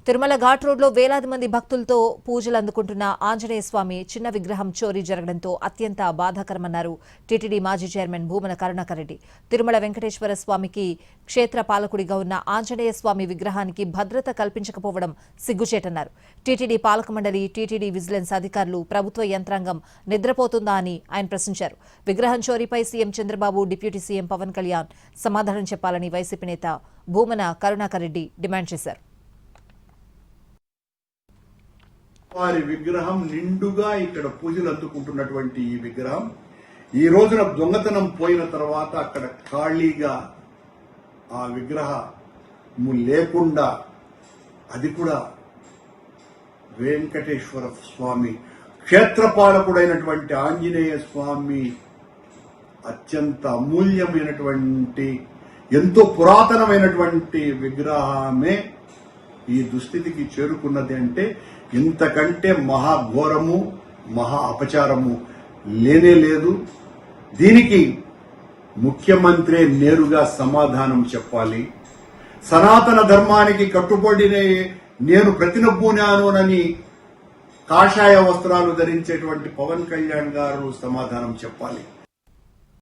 తిరుమల ఘాట్ రోడ్లో వేలాది మంది భక్తులతో పూజలు అందుకుంటున్న ఆంజనేయ స్వామి చిన్న విగ్రహం చోరీ జరగడంతో అత్యంత బాధాకరమన్నారు టీటీడీ మాజీ చైర్మన్ భూమన కరుణాకర్ రెడ్డి. తిరుమల వెంకటేశ్వర స్వామికి క్షేత్ర పాలకుడిగా ఉన్న ఆంజనేయ స్వామి విగ్రహానికి భద్రత కల్పించకపోవడం సిగ్గుచేటన్నారు. టీటీడీ పాలక మండలి, టీటీడీ విజిలెన్స్ అధికారులు, ప్రభుత్వ యంత్రాంగం నిద్రపోతుందా అని ఆయన ప్రశ్నించారు. విగ్రహం చోరీపై CM Chandrababu, deputy CM Pavan Kalyan సమాధానం చెప్పాలని వైసీపీ నేత భూమన కరుణాకర్ రెడ్డి డిమాండ్ చేశారు. వారి విగ్రహం నిండుగా ఇక్కడ పూజలు అందుకుంటున్నటువంటి ఈ విగ్రహం ఈ రోజున దొంగతనం పోయిన తర్వాత అక్కడ ఖాళీగా ఆ విగ్రహము లేకుండా, అది కూడా వెంకటేశ్వర స్వామి క్షేత్రపాలకుడైనటువంటి ఆంజనేయ స్వామి అత్యంత అమూల్యమైనటువంటి, ఎంతో పురాతనమైనటువంటి విగ్రహమే ఈ దుస్థితికి చేరుకున్నది అంటే ఇంతకంటే మహాఘోరము, మహా అపచారము లేనే లేదు. దీనికి ముఖ్యమంత్రి నేరుగా సమాధానం చెప్పాలి. సనాతన ధర్మానికి కట్టుబడినే నేను ప్రతినబూనానని కాషాయ వస్త్రాలు ధరించేటువంటి పవన్ కళ్యాణ్ గారు సమాధానం చెప్పాలి.